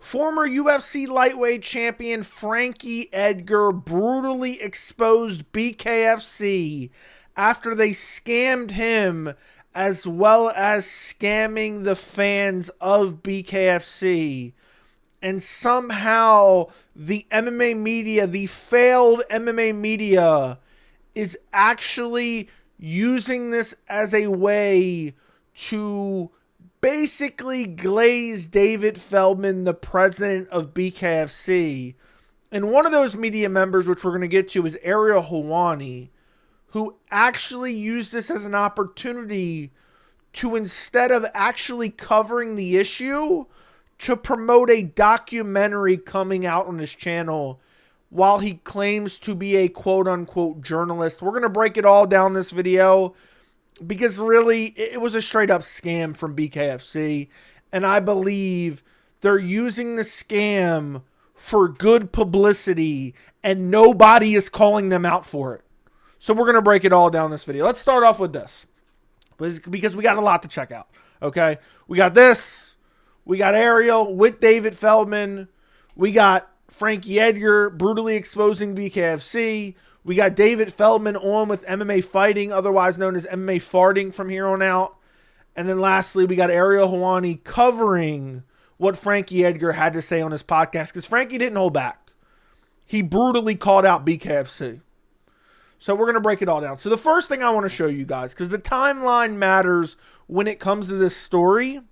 Former UFC lightweight champion Frankie Edgar brutally exposed BKFC after they scammed him, as well as scamming the fans of BKFC. And somehow the MMA media, the failed MMA media, is actually using this as a way to basically glaze David Feldman, the president of BKFC. And one of those media members, which we're going to get to, is Ariel Helwani, who actually used this as an opportunity to, instead of actually covering the issue, to promote a documentary coming out on his channel while he claims to be a quote-unquote journalist. We're going to break it all down this video because really it was a straight-up scam from BKFC, and I believe they're using the scam for good publicity, and nobody is calling them out for it. So we're going to break it all down this video. Let's start off with this because we got a lot to check out, okay? We got this. We got Ariel with David Feldman. We got Frankie Edgar brutally exposing BKFC. We got David Feldman on with MMA fighting, otherwise known as MMA farting from here on out. And then lastly, we got Ariel Helwani covering what Frankie Edgar had to say on his podcast, because Frankie didn't hold back. He brutally called out BKFC. So we're going to break it all down. So the first thing I want to show you guys, because the timeline matters when it comes to this story.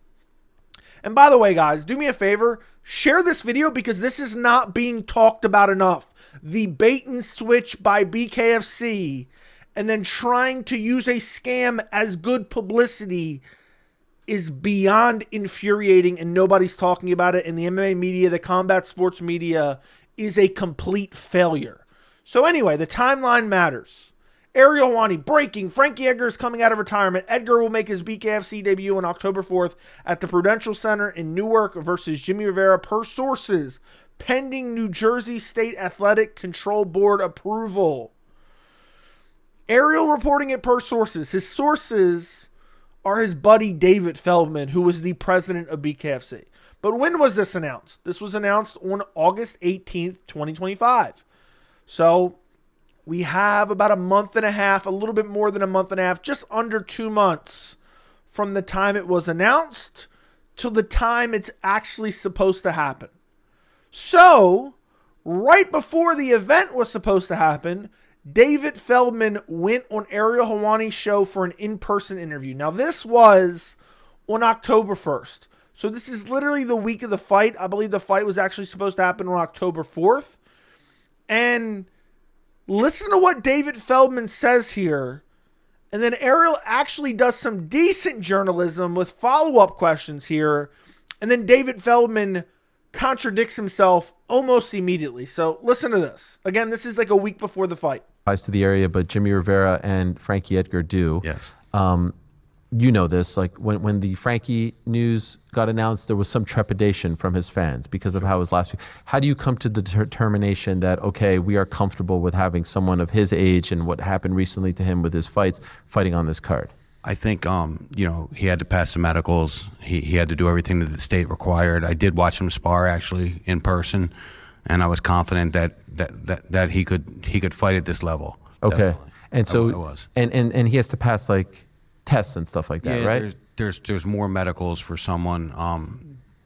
And by the way, guys, do me a favor, share this video because this is not being talked about enough. The bait and switch by BKFC and then trying to use a scam as good publicity is beyond infuriating, and nobody's talking about it. And the MMA media, the combat sports media, is a complete failure. So anyway, the timeline matters. Ariel Helwani breaking. Frankie Edgar is coming out of retirement. Edgar will make his BKFC debut on October 4th at the Prudential Center in Newark versus Jimmy Rivera, per sources, pending New Jersey State Athletic Control Board approval. Ariel reporting it per sources. His sources are his buddy David Feldman, who was the president of BKFC. But when was this announced? This was announced on August 18th, 2025. So we have about a month and a half, a little bit more than a month and a half, just under 2 months from the time it was announced till the time it's actually supposed to happen. So, right before the event was supposed to happen, David Feldman went on Ariel Helwani's show for an in-person interview. Now, this was on October 1st. So, this is literally the week of the fight. I believe the fight was actually supposed to happen on October 4th. And listen to what David Feldman says here. And then Ariel actually does some decent journalism with follow-up questions here. And then David Feldman contradicts himself almost immediately. So listen to this. Again, this is like a week before the fight. Ties to the area, but Jimmy Rivera and Frankie Edgar do. Yes. You know this, like when the Frankie news got announced, there was some trepidation from his fans because of how it was last week. How do you come to the determination that, okay, we are comfortable with having someone of his age and what happened recently to him with his fights fighting on this card? I think, you know, he had to pass the medicals. He had to do everything that the state required. I did watch him spar actually in person, and I was confident that he could fight at this level. Okay. Definitely. And so, I was. And he has to pass like tests and stuff like that, Yeah, right? There's more medicals for someone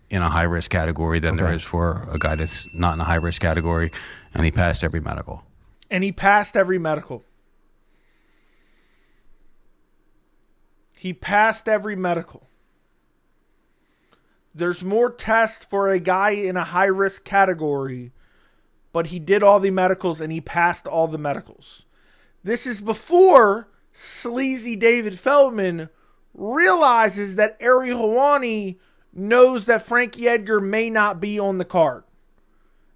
in a high risk category than there is for a guy that's not in a high risk category, and he passed every medical. And he passed every medical. He passed every medical. There's more tests for a guy in a high risk category, but he did all the medicals and he passed all the medicals. This is before sleazy David Feldman realizes that Ariel Helwani knows that Frankie Edgar may not be on the card.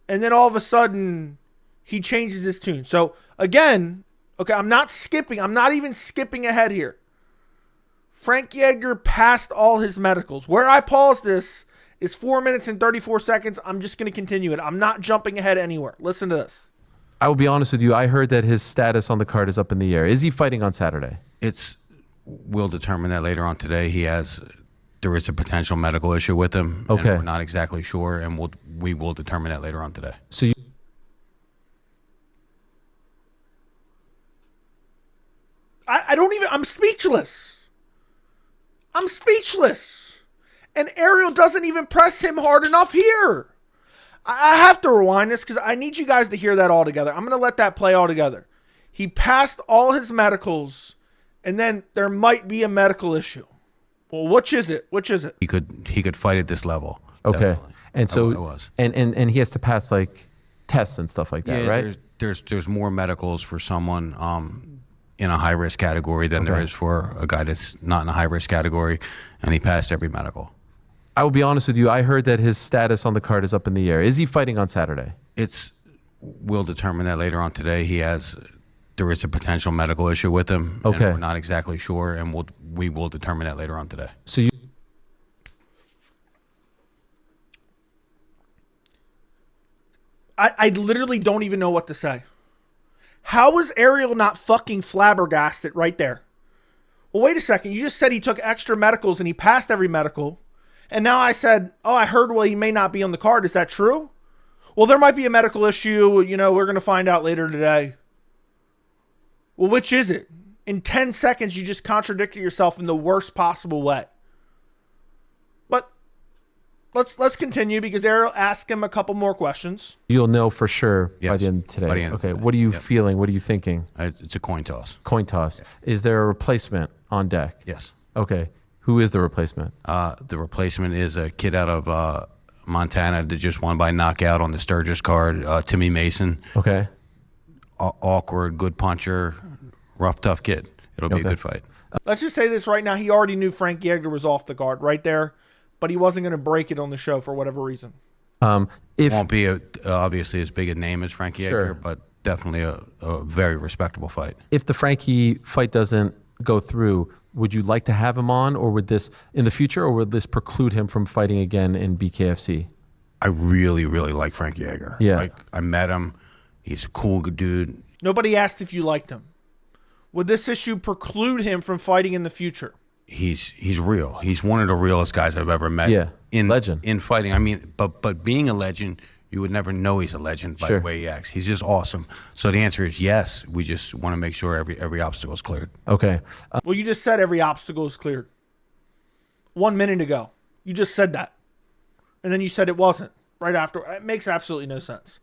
And then all of a sudden, he changes his tune. So, again, okay, I'm not even skipping ahead here. Frankie Edgar passed all his medicals. Where I paused this is 4 minutes and 34 seconds. I'm just going to continue it. I'm not jumping ahead anywhere. Listen to this. I will be honest with you. I heard that his status on the card is up in the air. Is he fighting on Saturday? We'll determine that later on today. He has there is a potential medical issue with him. Okay. And we're not exactly sure, and we will determine that later on today. So you, I don't even, I'm speechless. I'm speechless. And Ariel doesn't even press him hard enough here. I have to rewind this because I need you guys to hear that all together. I'm going to let that play all together. He passed all his medicals, and then there might be a medical issue. Well, which is it? Which is it? He could fight at this level. okay. Definitely. And so, It was. and he has to pass like tests and stuff like that, Yeah, right? there's more medicals for someone in a high risk category than there Okay. is for a guy that's not in a high risk category, and he passed every medical. I will be honest with you. I heard that his status on the card is up in the air. Is he fighting on Saturday? We'll determine that later on today. There is a potential medical issue with him. Okay. And we're not exactly sure, and we will determine that later on today. So you, I literally don't even know what to say. How is Ariel not fucking flabbergasted right there? Well, wait a second. You just said he took extra medicals and he passed every medical. And now I said, oh, I heard, well, he may not be on the card. Is that true? Well, there might be a medical issue. You know, we're going to find out later today. Well, which is it? In 10 seconds, you just contradicted yourself in the worst possible way. But let's continue because Ariel asked him a couple more questions. you'll know for sure by Yes, the end of today. by the end of Okay. today. What are you Yep. feeling? What are you thinking? It's a coin toss. Coin toss. Is there a replacement on deck? Yes. Okay. Who is the replacement? The replacement is a kid out of Montana that just won by knockout on the Sturgis card, Timmy Mason. Okay. Awkward, good puncher, rough, tough kid. It'll be a Okay. good fight. Let's just say this right now. He already knew Frankie Edgar was off the card right there, but he wasn't going to break it on the show for whatever reason. If Won't be obviously as big a name as Frankie Sure. Edgar, but definitely a very respectable fight. if the Frankie fight doesn't go through, would you like to have him on, or would this in the future, or would this preclude him from fighting again in BKFC? I really, really like Frankie Edgar. Yeah. Like, I met him. He's a cool dude. Nobody asked if you liked him. Would this issue preclude him from fighting in the future? He's real. He's one of the realest guys I've ever met. Yeah, in legend. in fighting. I mean, but being a legend, you would never know he's a legend by Sure. the way he acts. He's just awesome. So the answer is yes. We just want to make sure every obstacle is cleared. Okay. Well, you just said every obstacle is cleared. 1 minute ago. You just said that. And then you said it wasn't right after. It makes absolutely no sense.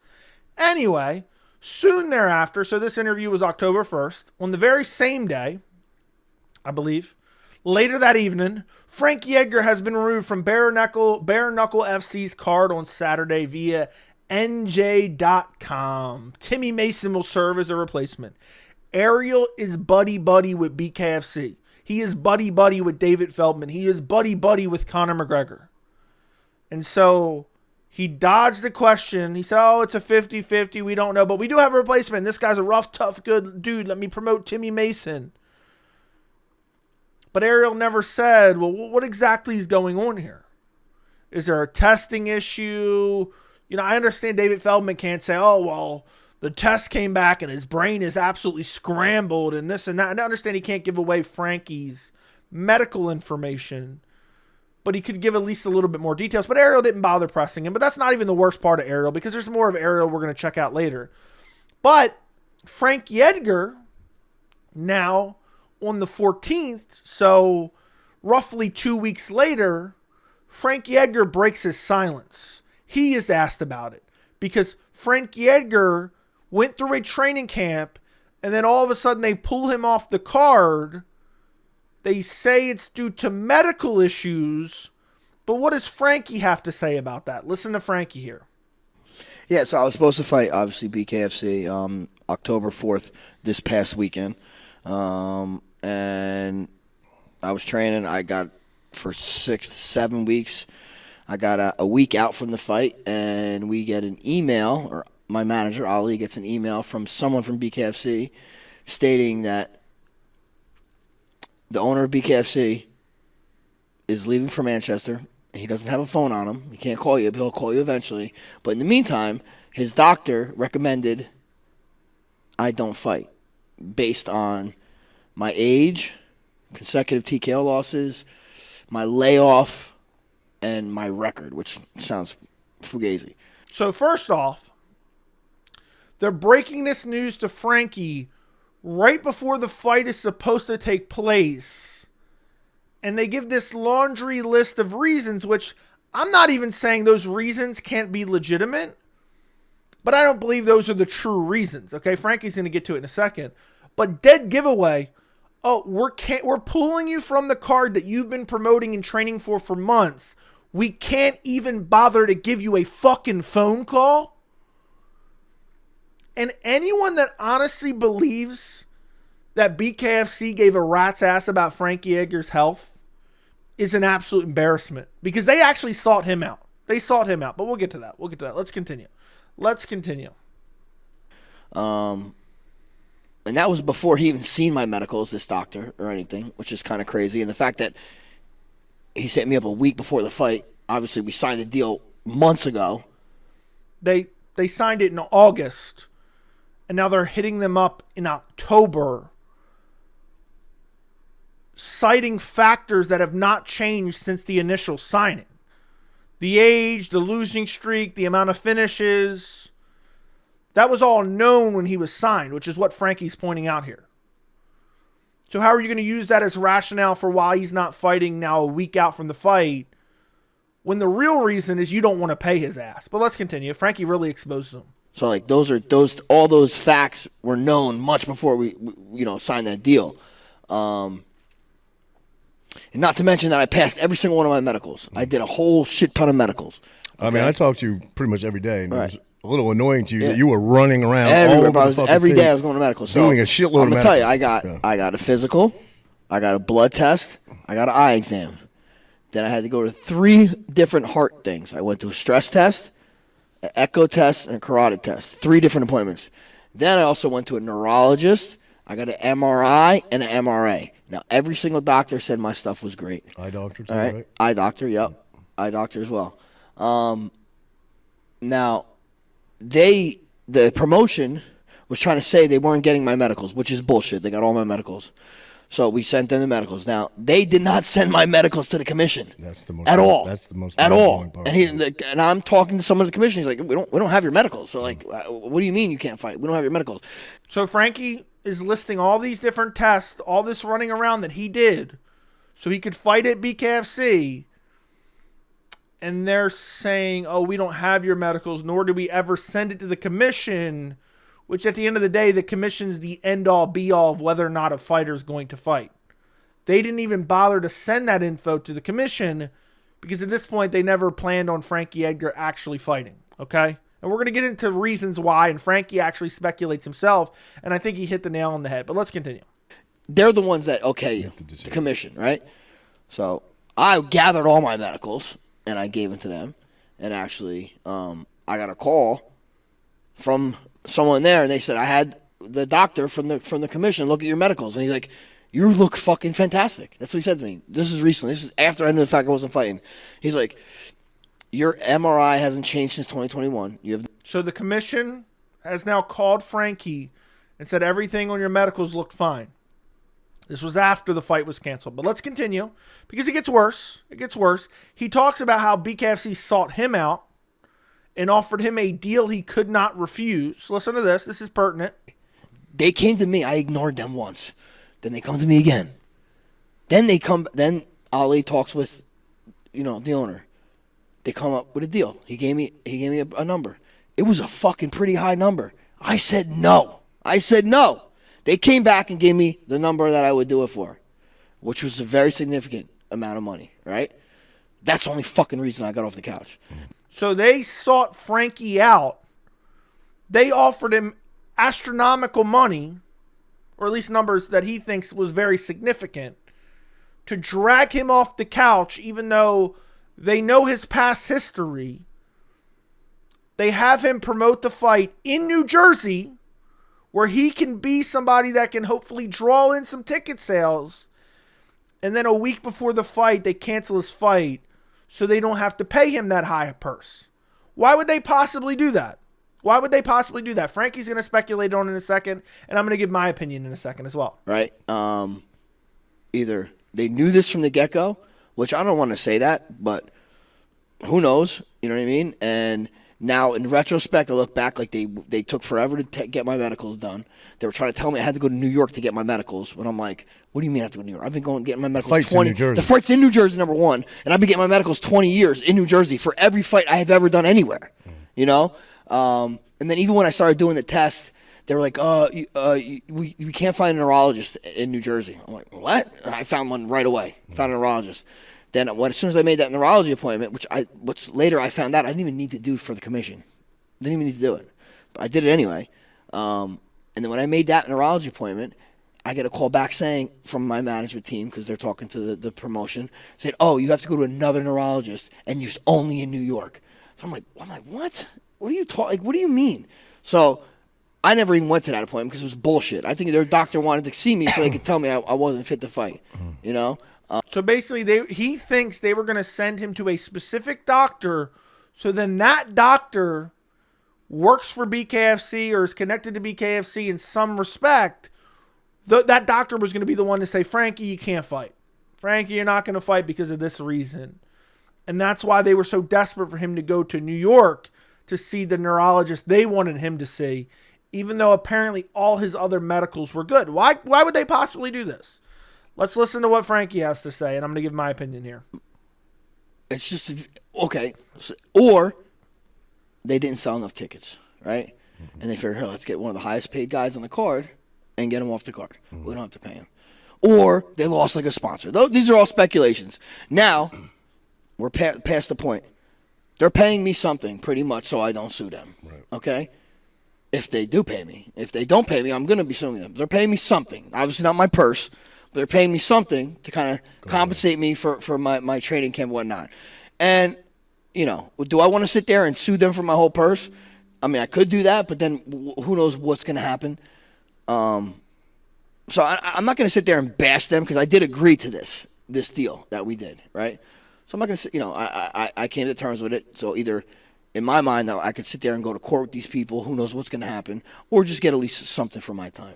Anyway, soon thereafter, so this interview was October 1st, on the very same day, I believe, later that evening, Frankie Edgar has been removed from Bare Knuckle FC's card on Saturday via NJ.com. Timmy Mason will serve as a replacement. Ariel is buddy-buddy with BKFC. He is buddy-buddy with David Feldman. He is buddy-buddy with Conor McGregor. And so he dodged the question. He said, oh, it's a 50-50. We don't know. But we do have a replacement. This guy's a rough, tough, good dude. Let me promote Timmy Mason. But Ariel never said, well, what exactly is going on here? Is there a testing issue? You know, I understand David Feldman can't say, oh, well, the test came back and his brain is absolutely scrambled and this and that. And I understand he can't give away Frankie's medical information, but he could give at least a little bit more details. But Ariel didn't bother pressing him. But that's not even the worst part of Ariel, because there's more of Ariel we're going to check out later. But Frankie Edgar, now on the 14th, so roughly 2 weeks later, Frankie Edgar breaks his silence. He is asked about it because Frankie Edgar went through a training camp and then all of a sudden they pull him off the card. They say it's due to medical issues, but what does Frankie have to say about that? Listen to Frankie here. Yeah, so I was supposed to fight, obviously, BKFC October 4th this past weekend. And I was training. I got for 6 to 7 weeks. I got a week out from the fight, and we get an email, or my manager, Ali, gets an email from someone from BKFC stating that the owner of BKFC is leaving for Manchester. He doesn't have a phone on him. He can't call you, but he'll call you eventually. But in the meantime, his doctor recommended I don't fight based on my age, consecutive TKO losses, my layoff, and my record, which sounds fugazi. So first off, they're breaking this news to Frankie right before the fight is supposed to take place. And they give this laundry list of reasons, which I'm not even saying those reasons can't be legitimate, but I don't believe those are the true reasons. Okay, Frankie's going to get to it in a second. But dead giveaway, oh, we're pulling you from the card that you've been promoting and training for months. We can't even bother to give you a fucking phone call. And anyone that honestly believes that BKFC gave a rat's ass about Frankie Edgar's health is an absolute embarrassment, because they actually sought him out. They sought him out, but we'll get to that. Let's continue. And that was before he even seen my medicals, this doctor, or anything, which is kind of crazy. And the fact that he set me up a week before the fight. Obviously, we signed the deal months ago. They signed it in August, and now they're hitting them up in October, citing factors that have not changed since the initial signing. The age, the losing streak, the amount of finishes. That was all known when he was signed, which is what Frankie's pointing out here. So how are you going to use that as rationale for why he's not fighting now a week out from the fight, when the real reason is you don't want to pay his ass? But let's continue. Frankie really exposed him. So like all those facts were known much before we signed that deal. And not to mention that I passed every single one of my medicals. I did a whole shit ton of medicals. Okay? I mean, I talk to you pretty much every day, and right. it was a little annoying to you that you were running around everywhere. all over the fucking every state day I was going to medical. So doing a shitload of medicals. I'm going to tell you, I got a physical, I got a blood test, I got an eye exam. Then I had to go to 3 different heart things. I went to a stress test, an echo test, and a carotid test. 3 different appointments. Then I also went to a neurologist. I got an MRI and an MRA. Now, every single doctor said my stuff was great. Eye doctor too, all right? Eye doctor, yep. Eye doctor as well. Now, the promotion was trying to say they weren't getting my medicals, which is bullshit. They got all my medicals. So we sent them the medicals. Now, they did not send my medicals to the commission. That's the most at all. That's the most at all. Part. And I'm talking to someone at the commission. He's like, we don't have your medicals. So like, what do you mean you can't fight? We don't have your medicals. So Frankie is listing all these different tests, all this running around that he did so he could fight at BKFC. And they're saying, oh, we don't have your medicals, nor do we ever send it to the commission, which at the end of the day, the commission's the end-all, be-all of whether or not a fighter's going to fight. They didn't even bother to send that info to the commission because at this point, they never planned on Frankie Edgar actually fighting, okay? And we're going to get into reasons why, and Frankie actually speculates himself, and I think he hit the nail on the head. But let's continue. They're the ones that, the commission, right? So I gathered all my medicals, and I gave them to them. And actually, I got a call from someone there, and they said, I had the doctor from the commission look at your medicals. And he's like, you look fucking fantastic. That's what he said to me. This is recently. This is after I knew the fact I wasn't fighting. He's like, your MRI hasn't changed since 2021. So the commission has now called Frankie and said everything on your medicals looked fine. This was after the fight was canceled. But let's continue because it gets worse. It gets worse. He talks about how BKFC sought him out and offered him a deal he could not refuse. Listen to this. This is pertinent. They came to me. I ignored them once. Then they come to me again. Then Ali talks with, the owner. They come up with a deal. He gave me a number. It was a fucking pretty high number. I said no. They came back and gave me the number that I would do it for, which was a very significant amount of money, right? That's the only fucking reason I got off the couch. So they sought Frankie out. They offered him astronomical money, or at least numbers that he thinks was very significant, to drag him off the couch, even though they know his past history. They have him promote the fight in New Jersey, where he can be somebody that can hopefully draw in some ticket sales. And then a week before the fight, they cancel his fight so they don't have to pay him that high a purse. Why would they possibly do that? Frankie's going to speculate on it in a second, and I'm going to give my opinion in a second as well. Right. Either they knew this from the get-go, which I don't want to say that, but who knows? You know what I mean? And now, in retrospect, I look back like they took forever to get my medicals done. They were trying to tell me I had to go to New York to get my medicals. But I'm like, what do you mean I have to go to New York? I've been getting my medicals Fight's in New Jersey. The fight's in New Jersey, number one. And I've been getting my medicals 20 years in New Jersey for every fight I have ever done anywhere. You know? And then even when I started doing the test, they were like, we can't find a neurologist in New Jersey. I'm like, what? And I found one right away. Found a neurologist. Then as soon as I made that neurology appointment, which later I found out I didn't even need to do for the commission. Didn't even need to do it. But I did it anyway. And then when I made that neurology appointment, I get a call back saying from my management team, because they're talking to the promotion, said, oh, you have to go to another neurologist, and you're only in New York. So I'm like, what? What are you talking? Like, what do you mean? So I never even went to that appointment because it was bullshit. I think their doctor wanted to see me so they could tell me I wasn't fit to fight. You know? So basically, he thinks they were going to send him to a specific doctor, so then that doctor works for BKFC or is connected to BKFC in some respect. That doctor was going to be the one to say, Frankie, you can't fight. Frankie, you're not going to fight because of this reason. And that's why they were so desperate for him to go to New York to see the neurologist they wanted him to see, even though apparently all his other medicals were good. Why would they possibly do this? Let's listen to what Frankie has to say, and I'm going to give my opinion here. It's just, okay. Or they didn't sell enough tickets, right? And they figured, hey, let's get one of the highest paid guys on the card and get him off the card. We don't have to pay him. Or they lost like a sponsor. These are all speculations. Now, we're past the point. They're paying me something pretty much so I don't sue them, okay? If they do pay me. If they don't pay me, I'm going to be suing them. They're paying me something. Obviously not my purse. But they're paying me something to kind of compensate me for my training camp and whatnot. And, you know, do I want to sit there and sue them for my whole purse? I mean, I could do that, but then who knows what's going to happen. So I'm not going to sit there and bash them because I did agree to this deal that we did, right? So I'm not going to, I came to terms with it. So either, in my mind, though, I could sit there and go to court with these people, who knows what's going to happen, or just get at least something for my time.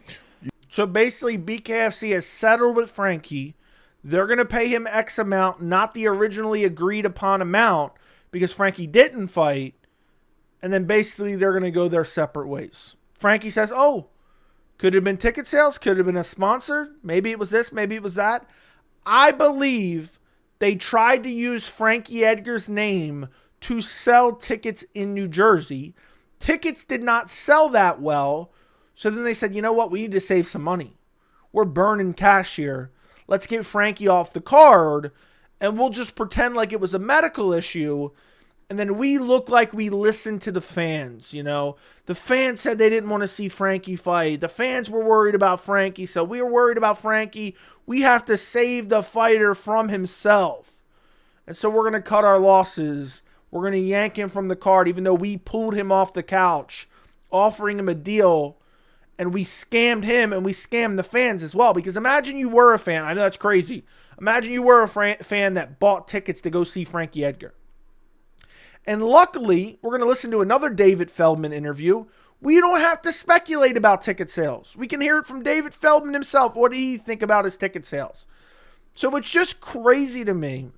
So basically, BKFC has settled with Frankie. They're going to pay him X amount, not the originally agreed upon amount, because Frankie didn't fight. And then basically, they're going to go their separate ways. Frankie says, oh, could have been ticket sales, could have been a sponsor. Maybe it was this, maybe it was that. I believe they tried to use Frankie Edgar's name to sell tickets in New Jersey. Tickets did not sell that well. So then they said, you know what? We need to save some money. We're burning cash here. Let's get Frankie off the card, and we'll just pretend like it was a medical issue. And then we look like we listened to the fans, you know. The fans said they didn't want to see Frankie fight. The fans were worried about Frankie, so we were worried about Frankie. We have to save the fighter from himself. And so we're going to cut our losses. We're going to yank him from the card, even though we pulled him off the couch, offering him a deal. And we scammed him, and we scammed the fans as well. Because imagine you were a fan. I know that's crazy. Imagine you were a fan that bought tickets to go see Frankie Edgar. And luckily, we're going to listen to another David Feldman interview. We don't have to speculate about ticket sales. We can hear it from David Feldman himself. What did he think about his ticket sales? So it's just crazy to me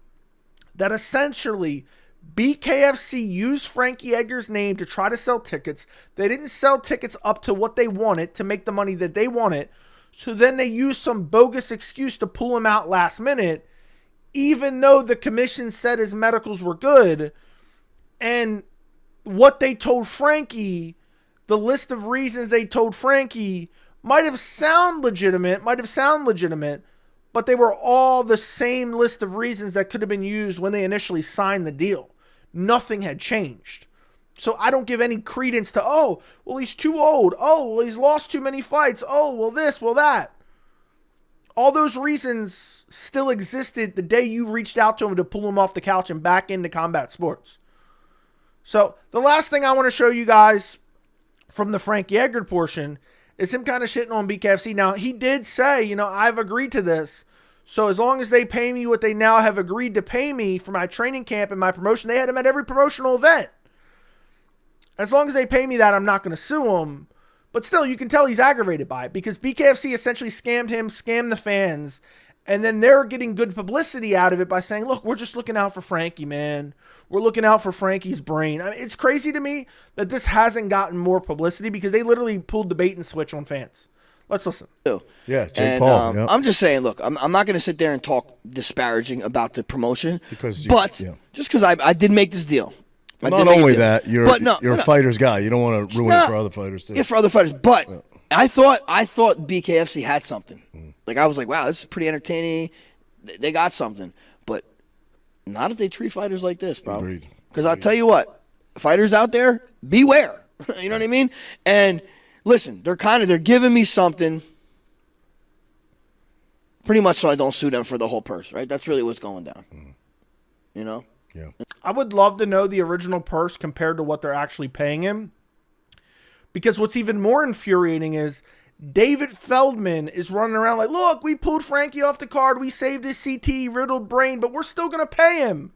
that essentially BKFC used Frankie Edgar's name to try to sell tickets. They didn't sell tickets up to what they wanted to make the money that they wanted. So then they used some bogus excuse to pull him out last minute, even though the commission said his medicals were good. And what they told Frankie, the list of reasons they told Frankie might have sound legitimate, but they were all the same list of reasons that could have been used when they initially signed the deal. Nothing had changed. So I don't give any credence to, oh, well, he's too old. Oh, well, he's lost too many fights. Oh, well, this, well, that. All those reasons still existed the day you reached out to him to pull him off the couch and back into combat sports. So the last thing I want to show you guys from the Frankie Edgar portion is him kind of shitting on BKFC. Now, he did say, I've agreed to this. So as long as they pay me what they now have agreed to pay me for my training camp and my promotion, they had him at every promotional event. As long as they pay me that, I'm not going to sue him. But still, you can tell he's aggravated by it because BKFC essentially scammed him, scammed the fans, And then they're getting good publicity out of it by saying, look, we're just looking out for Frankie, man. We're looking out for Frankie's brain. I mean, it's crazy to me that this hasn't gotten more publicity because they literally pulled the bait and switch on fans. Let's listen. Yeah, Jake And Paul. Yep. I'm just saying, look, I'm not going to sit there and talk disparaging about the promotion. Just because I did make this deal. Not only that, you're a fighter's guy. You don't want to ruin it for other fighters, too. Yeah, for other fighters. But I thought BKFC had something. Like, I was like, wow, this is pretty entertaining. They got something. But not if they treat fighters like this, bro. Agreed. Because I'll tell you what, fighters out there, beware. You know what I mean? And listen, they're giving me something pretty much so I don't sue them for the whole purse, right? That's really what's going down. You know? Yeah. I would love to know the original purse compared to what they're actually paying him. Because what's even more infuriating is David Feldman is running around like, look, we pulled Frankie off the card. We saved his CT riddled brain, but we're still going to pay him.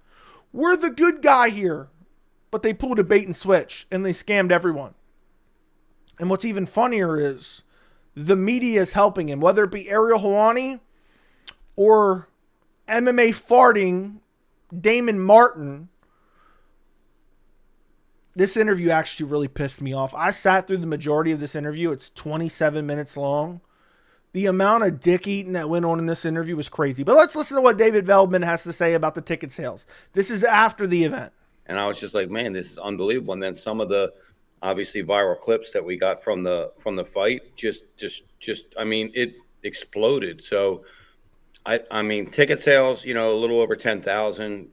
We're the good guy here. But they pulled a bait and switch and they scammed everyone. And what's even funnier is the media is helping him, whether it be Ariel Helwani or MMA farting Damon Martin. This interview actually really pissed me off. I sat through the majority of this interview. It's 27 minutes long. The amount of dick eating that went on in this interview was crazy. But let's listen to what David Feldman has to say about the ticket sales. This is after the event. And I was just like, man, this is unbelievable. And then some of the obviously viral clips that we got from the fight, just I mean, it exploded. So I mean, ticket sales, you know, a little over 10,000.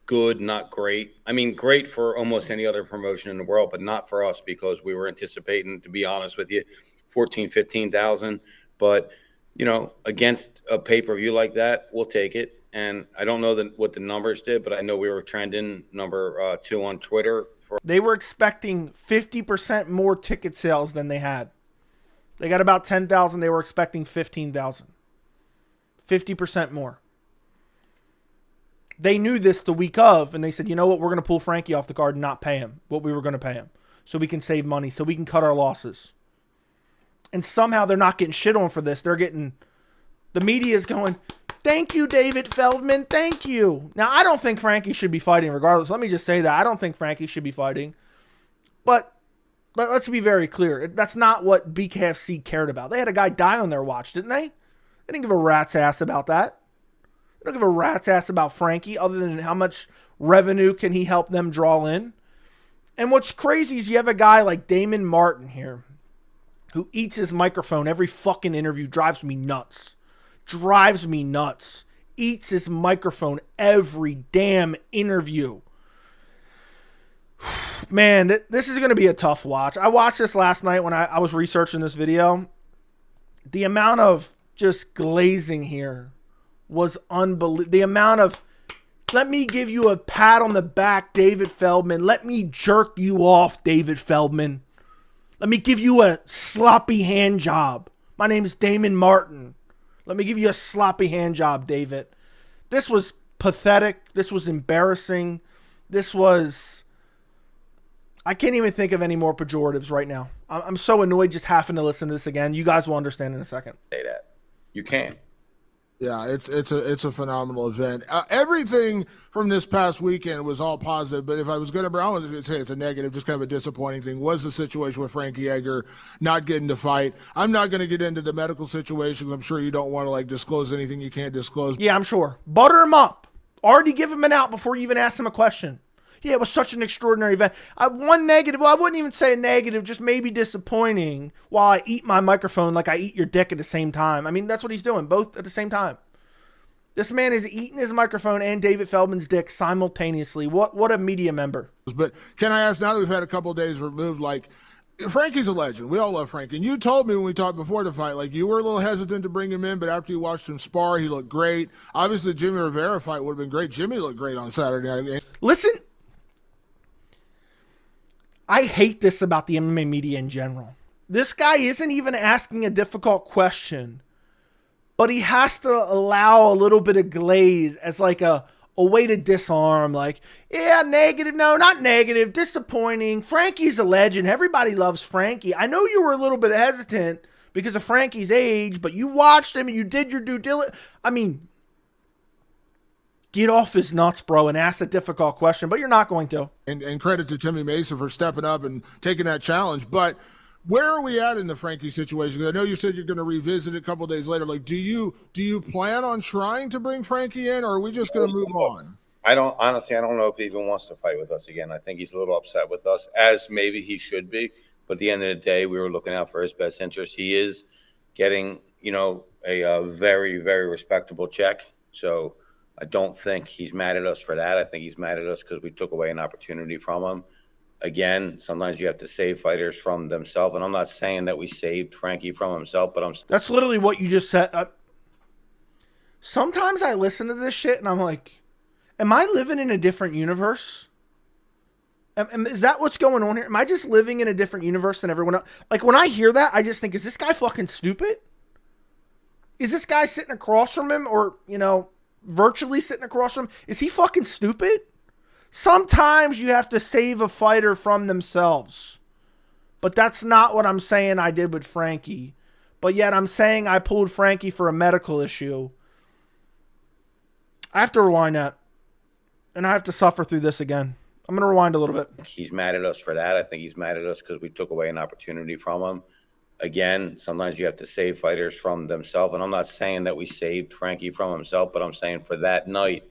Good, not great. I mean, great for almost any other promotion in the world, but not for us because we were anticipating, to be honest with you, 14, 15,000. But, you know, against a pay-per-view like that, we'll take it. And I don't know what the numbers did, but I know we were trending number 2 on Twitter. They were expecting 50% more ticket sales than they had. They got about 10,000. They were expecting 15,000. 50% more. They knew this the week of, and they said, you know what, we're going to pull Frankie off the card and not pay him what we were going to pay him so we can save money, so we can cut our losses. And somehow they're not getting shit on for this. They're getting, the media is going, thank you, David Feldman, thank you. Now, I don't think Frankie should be fighting regardless. Let me just say that. I don't think Frankie should be fighting. But let's be very clear. That's not what BKFC cared about. They had a guy die on their watch, didn't they? They didn't give a rat's ass about that. They don't give a rat's ass about Frankie other than how much revenue can he help them draw in. And what's crazy is you have a guy like Damon Martin here who eats his microphone every fucking interview. Drives me nuts. Eats his microphone every damn interview. Man, this is going to be a tough watch. I watched this last night when I was researching this video. The amount of just glazing here was unbelievable. The amount of, let me give you a pat on the back, David Feldman. Let me jerk you off, David Feldman. Let me give you a sloppy hand job. My name is Damon Martin. Let me give you a sloppy hand job, David. This was pathetic. This was embarrassing. This was, I can't even think of any more pejoratives right now. I'm so annoyed just having to listen to this again. You guys will understand in a second. Say that. You can't. Yeah, it's a phenomenal event. Everything from this past weekend was all positive, but if I was going to, I was going to say it's a negative, just kind of a disappointing thing, was the situation with Frankie Edgar not getting to fight. I'm not going to get into the medical situation. I'm sure you don't want to disclose anything you can't disclose. Yeah, I'm sure. Butter him up. Already give him an out before you even ask him a question. Yeah, it was such an extraordinary event. One negative, well, I wouldn't even say a negative, just maybe disappointing while I eat my microphone like I eat your dick at the same time. I mean, that's what he's doing, both at the same time. This man is eating his microphone and David Feldman's dick simultaneously. What a media member. But can I ask, now that we've had a couple of days removed, Frankie's a legend. We all love Frankie. And you told me when we talked before the fight, you were a little hesitant to bring him in, but after you watched him spar, he looked great. Obviously, the Jimmy Rivera fight would have been great. Jimmy looked great on Saturday night. Listen, I hate this about the MMA media in general. This guy isn't even asking a difficult question, but he has to allow a little bit of glaze as a way to disarm. Yeah, negative. No, not negative. Disappointing. Frankie's a legend. Everybody loves Frankie. I know you were a little bit hesitant because of Frankie's age, but you watched him and you did your due diligence. I mean, get off his nuts, bro, and ask a difficult question, but you're not going to. And credit to Timmy Mason for stepping up and taking that challenge. But where are we at in the Frankie situation? Because I know you said you're going to revisit it a couple of days later. Like, do you plan on trying to bring Frankie in, or are we just going to move on? I don't know if he even wants to fight with us again. I think he's a little upset with us, as maybe he should be. But at the end of the day, we were looking out for his best interest. He is getting, a very, very respectable check. So I don't think he's mad at us for that. I think he's mad at us because we took away an opportunity from him. Again, sometimes you have to save fighters from themselves. And I'm not saying that we saved Frankie from himself, but That's literally what you just said. Sometimes I listen to this shit and I'm like, am I living in a different universe? Is that what's going on here? Am I just living in a different universe than everyone else? Like, when I hear that, I just think, is this guy fucking stupid? Is this guy sitting across from him or, virtually sitting across from him? Is he fucking stupid? Sometimes you have to save a fighter from themselves. But that's not what I'm saying I did with Frankie. But yet I'm saying I pulled Frankie for a medical issue. I have to rewind that. And I have to suffer through this again. I'm going to rewind a little bit. He's mad at us for that. I think he's mad at us because we took away an opportunity from him. Again, sometimes you have to save fighters from themselves. And I'm not saying that we saved Frankie from himself, but I'm saying for that night,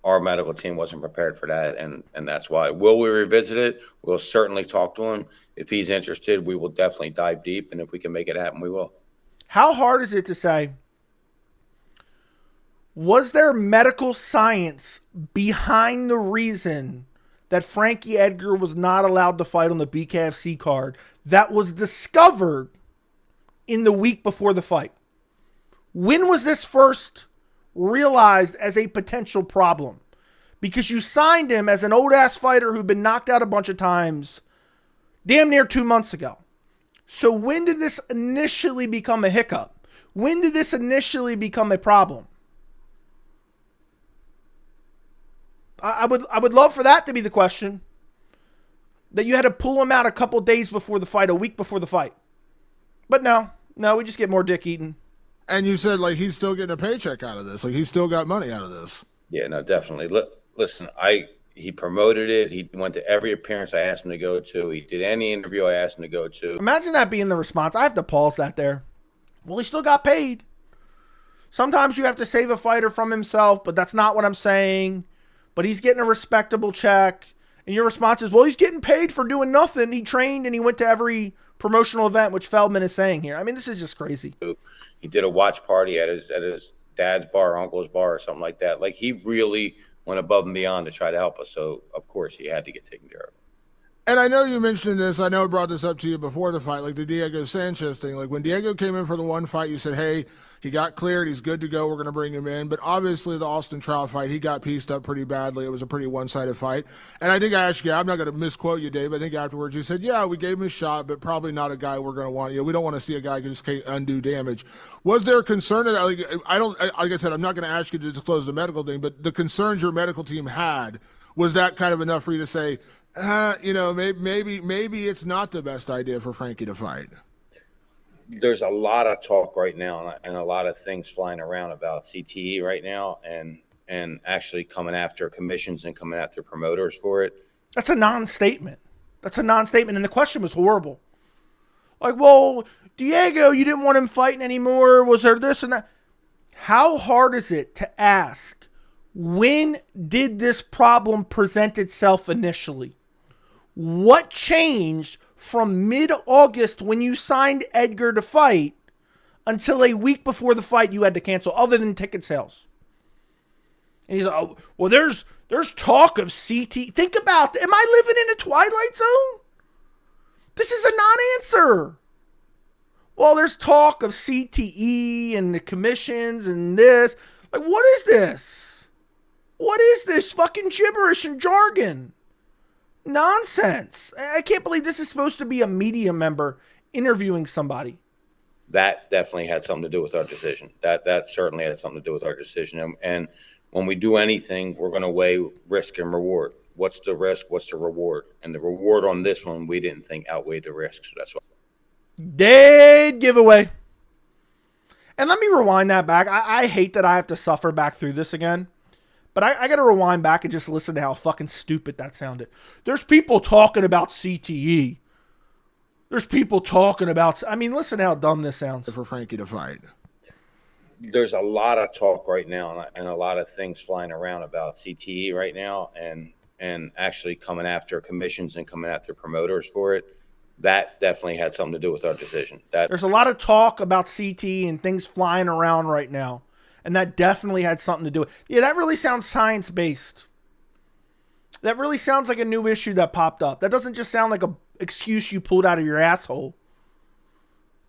our medical team wasn't prepared for that. And that's why. Will we revisit it? We'll certainly talk to him. If he's interested, we will definitely dive deep. And if we can make it happen, we will. How hard is it to say, was there medical science behind the reason that Frankie Edgar was not allowed to fight on the BKFC card that was discovered in the week before the fight? When was this first realized as a potential problem? Because you signed him as an old-ass fighter who'd been knocked out a bunch of times damn near 2 months ago. So when did this initially become a hiccup? When did this initially become a problem? I would love for that to be the question. That you had to pull him out a couple days before the fight, a week before the fight. But no, we just get more dick eating. And you said, like, he's still getting a paycheck out of this. Like, he's still got money out of this. Yeah, no, definitely. Listen, he promoted it. He went to every appearance I asked him to go to. He did any interview I asked him to go to. Imagine that being the response. I have to pause that there. Well, he still got paid. Sometimes you have to save a fighter from himself, but that's not what I'm saying. But he's getting a respectable check. And your response is, well, he's getting paid for doing nothing. He trained and he went to every promotional event, which Feldman is saying here. I mean, this is just crazy. He did a watch party at his dad's bar, or uncle's bar, or something like that. Like, he really went above and beyond to try to help us. So, of course, he had to get taken care of. And I know you mentioned this. I know I brought this up to you before the fight, like the Diego Sanchez thing. Like, when Diego came in for the one fight, you said, hey, he got cleared. He's good to go. We're going to bring him in. But obviously, the Austin Trout fight, he got pieced up pretty badly. It was a pretty one-sided fight. And I think I asked you, I'm not going to misquote you, Dave. I think afterwards you said, yeah, we gave him a shot, but probably not a guy we're going to want. We don't want to see a guy who just can't undo damage. Was there a concern? Like I said, I'm not going to ask you to disclose the medical thing, but the concerns your medical team had, was that kind of enough for you to say, maybe it's not the best idea for Frankie to fight? There's a lot of talk right now and a lot of things flying around about CTE right now and actually coming after commissions and coming after promoters for it. That's a non-statement. And the question was horrible. Like, well, Diego, you didn't want him fighting anymore. Was there this and that? How hard is it to ask, when did this problem present itself initially? What changed from mid-August when you signed Edgar to fight until a week before the fight you had to cancel, other than ticket sales? And he's like, oh, well, there's talk of CT. Think about that. Am I living in a twilight zone? This is a non-answer. Well, there's talk of CTE and the commissions and this. Like, what is this? What is this fucking gibberish and jargon? Nonsense. I can't believe this is supposed to be a media member interviewing somebody. That definitely had something to do with our decision. That certainly had something to do with our decision. And when we do anything, we're going to weigh risk and reward. What's the risk? What's the reward? And the reward on this one, we didn't think outweighed the risk. So that's why. Dead giveaway. And let me rewind that back. I hate that I have to suffer back through this again. But I got to rewind back and just listen to how fucking stupid that sounded. There's people talking about CTE. There's people talking about... I mean, listen to how dumb this sounds. For Frankie to fight. There's a lot of talk right now and a lot of things flying around about CTE right now and actually coming after commissions and coming after promoters for it. That definitely had something to do with our decision. There's a lot of talk about CTE and things flying around right now. And that definitely had something to do with it. Yeah, that really sounds science-based. That really sounds like a new issue that popped up. That doesn't just sound like an excuse you pulled out of your asshole.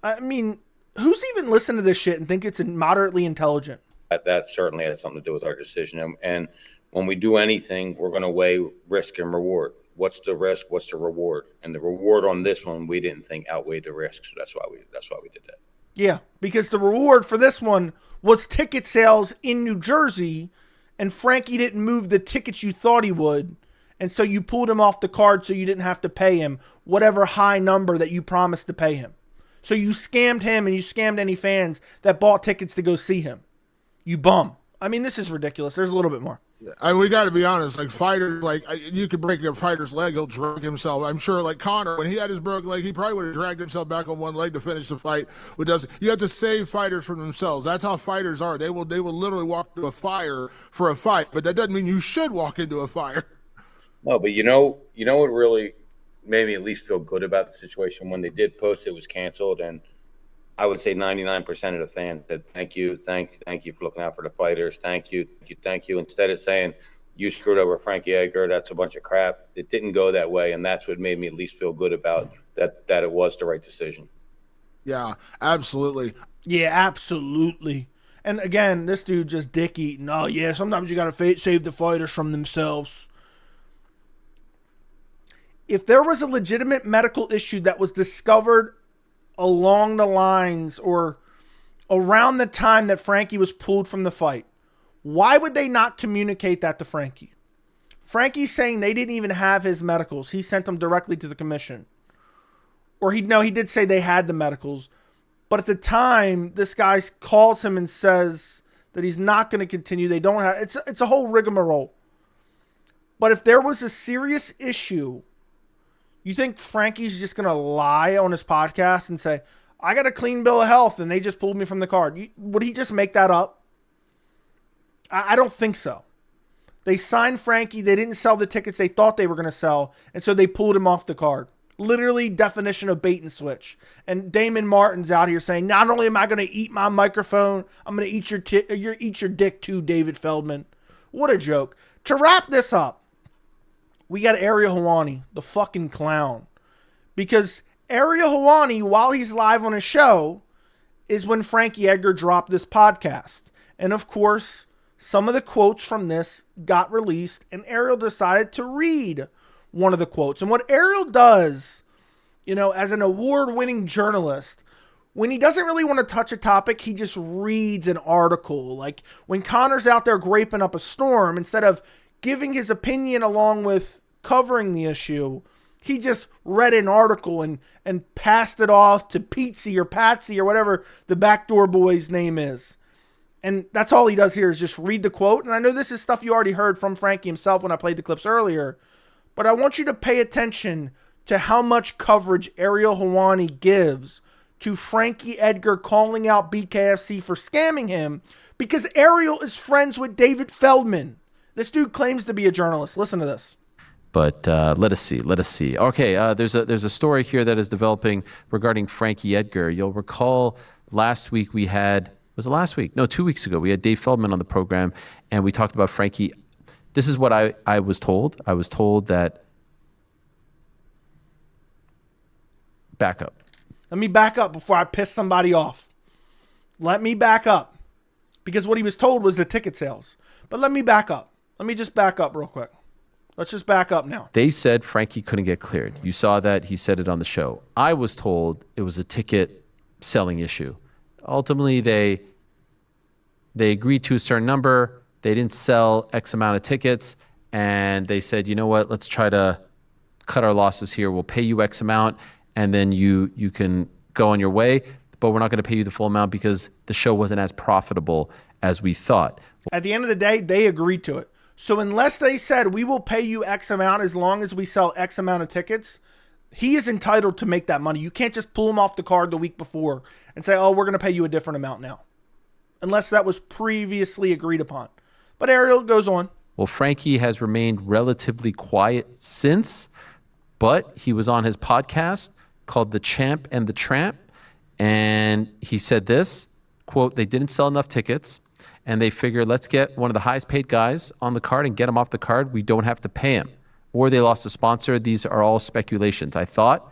I mean, who's even listening to this shit and think it's moderately intelligent? That certainly had something to do with our decision. And when we do anything, we're going to weigh risk and reward. What's the risk? What's the reward? And the reward on this one, we didn't think outweighed the risk. So that's why we did that. Yeah, because the reward for this one was ticket sales in New Jersey, and Frankie didn't move the tickets you thought he would, and so you pulled him off the card so you didn't have to pay him whatever high number that you promised to pay him. So you scammed him and you scammed any fans that bought tickets to go see him. You bum. I mean, this is ridiculous. There's a little bit more. I mean, we got to be honest. Like fighters, like you could break a fighter's leg, he'll drag himself. I'm sure, like Conor, when he had his broken leg, he probably would have dragged himself back on one leg to finish the fight. You have to save fighters from themselves. That's how fighters are. They will literally walk into a fire for a fight, but that doesn't mean you should walk into a fire. No, but you know what really made me at least feel good about the situation when they did post it was canceled, and I would say 99% of the fans said, thank you for looking out for the fighters. Thank you. Instead of saying, you screwed over Frankie Edgar, that's a bunch of crap. It didn't go that way, and that's what made me at least feel good about that it was the right decision. Yeah, absolutely. Yeah, absolutely. And again, this dude just dick eating. Oh, yeah, sometimes you got to save the fighters from themselves. If there was a legitimate medical issue that was discovered along the lines or around the time that Frankie was pulled from the fight, why would they not communicate that to Frankie? Frankie's saying they didn't even have his medicals. He sent them directly to the commission. Or he did say they had the medicals. But at the time, this guy calls him and says that he's not going to continue. They don't have, it's a whole rigmarole. But if there was a serious issue, you think Frankie's just going to lie on his podcast and say, I got a clean bill of health and they just pulled me from the card? Would he just make that up? I don't think so. They signed Frankie. They didn't sell the tickets they thought they were going to sell. And so they pulled him off the card. Literally definition of bait and switch. And Damon Martin's out here saying, not only am I going to eat my microphone, I'm going to eat your dick too, David Feldman. What a joke. To wrap this up, we got Ariel Helwani, the fucking clown. Because Ariel Helwani, while he's live on his show, is when Frankie Edgar dropped this podcast. And of course, some of the quotes from this got released, and Ariel decided to read one of the quotes. And what Ariel does, as an award-winning journalist, when he doesn't really want to touch a topic, he just reads an article. Like when Conor's out there graping up a storm, instead of giving his opinion along with covering the issue, he just read an article and passed it off to Pete or Patsy or whatever the backdoor boy's name is. And that's all he does here is just read the quote. And I know this is stuff you already heard from Frankie himself when I played the clips earlier, but I want you to pay attention to how much coverage Ariel Helwani gives to Frankie Edgar calling out BKFC for scamming him, because Ariel is friends with David Feldman. This dude claims to be a journalist. Listen to this. But let us see. Okay, there's a story here that is developing regarding Frankie Edgar. You'll recall last week we had, was it last week? No, 2 weeks ago. We had Dave Feldman on the program, and we talked about Frankie. This is what I was told. I was told that, back up. Let me back up before I piss somebody off. Let me back up. Because what he was told was the ticket sales. But let me back up. Let me just back up real quick. Let's just back up now. They said Frankie couldn't get cleared. You saw that. He said it on the show. I was told it was a ticket selling issue. Ultimately, they agreed to a certain number. They didn't sell X amount of tickets. And they said, you know what? Let's try to cut our losses here. We'll pay you X amount. And then you can go on your way, but we're not going to pay you the full amount because the show wasn't as profitable as we thought. At the end of the day, they agreed to it. So unless they said, we will pay you X amount as long as we sell X amount of tickets, he is entitled to make that money. You can't just pull him off the card the week before and say, oh, we're going to pay you a different amount now. Unless that was previously agreed upon. But Ariel goes on. Well, Frankie has remained relatively quiet since, but he was on his podcast called The Champ and the Tramp, and he said this, quote, they didn't sell enough tickets, and they figured, let's get one of the highest paid guys on the card and get him off the card. We don't have to pay him. Or they lost a sponsor. These are all speculations. I thought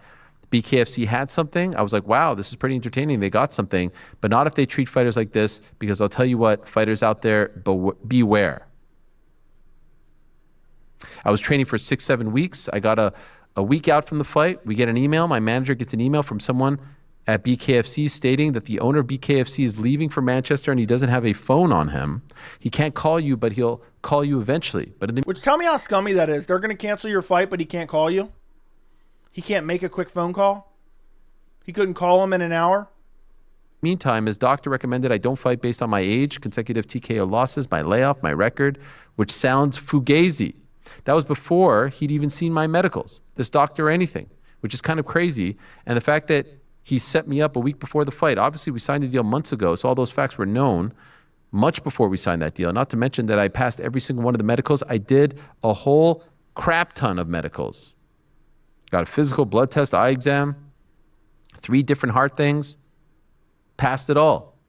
BKFC had something. I was like, wow, this is pretty entertaining. They got something, but not if they treat fighters like this, because I'll tell you what, fighters out there, beware. I was training for 6-7 weeks. I got a week out from the fight. We get an email. My manager gets an email from someone at BKFC stating that the owner of BKFC is leaving for Manchester and he doesn't have a phone on him. He can't call you, but he'll call you eventually. Which, tell me how scummy that is. They're going to cancel your fight, but he can't call you? He can't make a quick phone call? He couldn't call him in an hour? Meantime, his doctor recommended I don't fight based on my age, consecutive TKO losses, my layoff, my record, which sounds fugazi. That was before he'd even seen my medicals, this doctor or anything, which is kind of crazy. And the fact that he set me up a week before the fight, obviously we signed the deal months ago, so all those facts were known much before we signed that deal. Not to mention that I passed every single one of the medicals. I did a whole crap ton of medicals. Got a physical, blood test, eye exam, 3 different heart things, passed it all.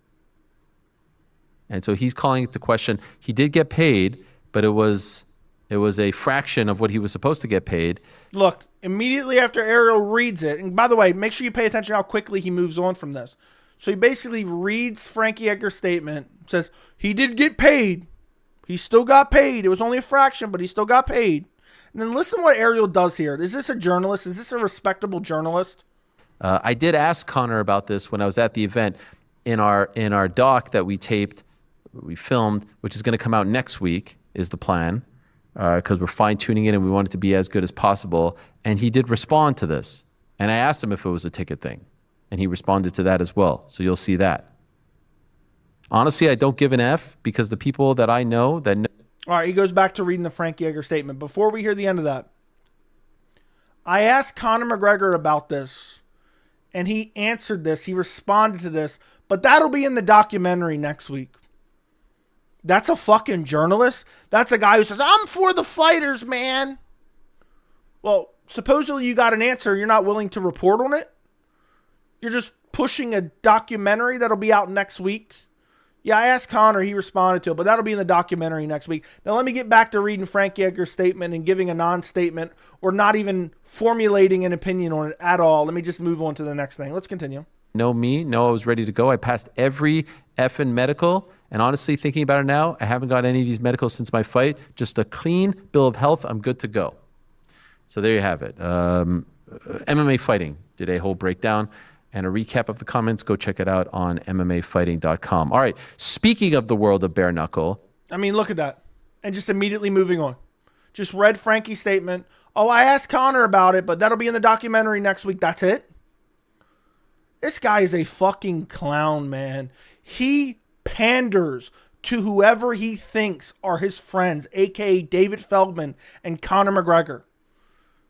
And so he's calling it to question. He did get paid, but it was a fraction of what he was supposed to get paid. Look, immediately after Ariel reads it, and by the way, make sure you pay attention how quickly he moves on from this. So he basically reads Frankie Edgar's statement, says, he did get paid. He still got paid. It was only a fraction, but he still got paid. And then listen what Ariel does here. Is this a journalist? Is this a respectable journalist? I did ask Connor about this when I was at the event in our doc that we taped, we filmed, which is going to come out next week, is the plan, because we're fine-tuning it and we want it to be as good as possible. And he did respond to this. And I asked him if it was a ticket thing. And he responded to that as well. So you'll see that. Honestly, I don't give an F because the people that I know that know. All right, he goes back to reading the Frankie Edgar statement. Before we hear the end of that, I asked Conor McGregor about this, and he answered this. He responded to this, but that'll be in the documentary next week. That's a fucking journalist. That's a guy who says, I'm for the fighters, man. Well, supposedly you got an answer. You're not willing to report on it? You're just pushing a documentary that'll be out next week? Yeah, I asked Connor. He responded to it, but that'll be in the documentary next week. Now, let me get back to reading Frankie Edgar's statement and giving a non-statement or not even formulating an opinion on it at all. Let me just move on to the next thing. Let's continue. Know me. Know I was ready to go. I passed every effing medical. And honestly, thinking about it now, I haven't got any of these medicals since my fight. Just a clean bill of health. I'm good to go. So there you have it. MMA Fighting did a whole breakdown and a recap of the comments. Go check it out on MMAfighting.com. All right. Speaking of the world of bare knuckle. I mean, look at that. And just immediately moving on. Just read Frankie's statement. Oh, I asked Connor about it, but that'll be in the documentary next week. That's it? This guy is a fucking clown, man. He panders to whoever he thinks are his friends, a.k.a. David Feldman and Conor McGregor.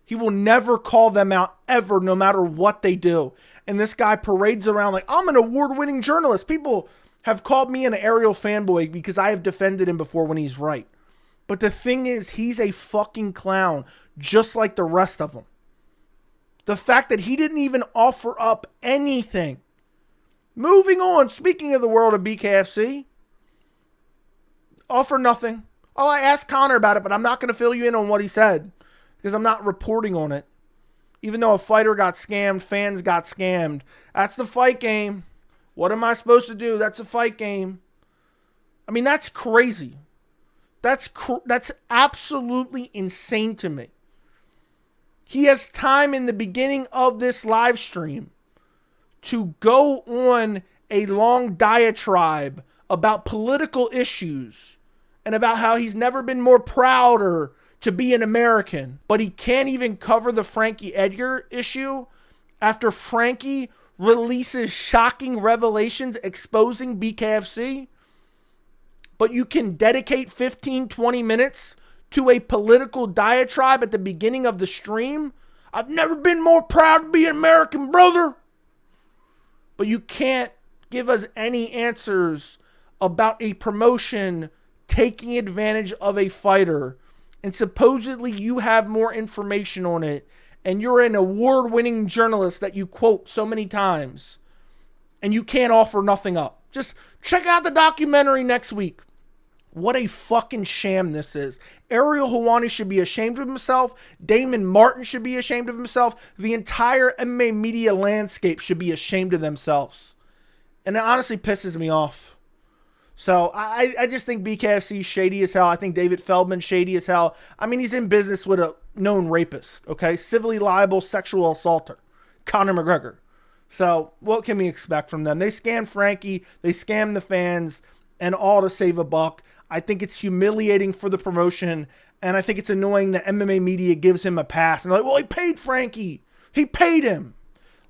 He will never call them out ever, no matter what they do. And this guy parades around like, I'm an award-winning journalist. People have called me an Ariel fanboy because I have defended him before when he's right. But the thing is, he's a fucking clown, just like the rest of them. The fact that he didn't even offer up anything. Moving on, speaking of the world of BKFC, offer nothing. Oh, I asked Connor about it, but I'm not going to fill you in on what he said because I'm not reporting on it. Even though a fighter got scammed, fans got scammed. That's the fight game. What am I supposed to do? That's a fight game. I mean, that's crazy. That's absolutely insane to me. He has time in the beginning of this live stream to go on a long diatribe about political issues and about how he's never been more prouder to be an American. But he can't even cover the Frankie Edgar issue after Frankie releases shocking revelations exposing BKFC, but you can dedicate 15, 20 minutes to a political diatribe at the beginning of the stream. I've never been more proud to be an American, brother. But you can't give us any answers about a promotion taking advantage of a fighter, and supposedly you have more information on it, and you're an award-winning journalist that you quote so many times, and you can't offer nothing up. Just check out the documentary next week. What a fucking sham this is. Ariel Helwani should be ashamed of himself. Damon Martin should be ashamed of himself. The entire MMA media landscape should be ashamed of themselves. And it honestly pisses me off. So I just think BKFC is shady as hell. I think David Feldman's shady as hell. I mean, he's in business with a known rapist, okay? Civilly liable sexual assaulter, Conor McGregor. So what can we expect from them? They scammed Frankie. They scammed the fans, and all to save a buck. I think it's humiliating for the promotion, and I think it's annoying that MMA media gives him a pass. And they're like, well, he paid Frankie. He paid him.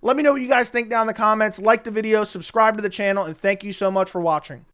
Let me know what you guys think down in the comments. Like the video, subscribe to the channel, and thank you so much for watching.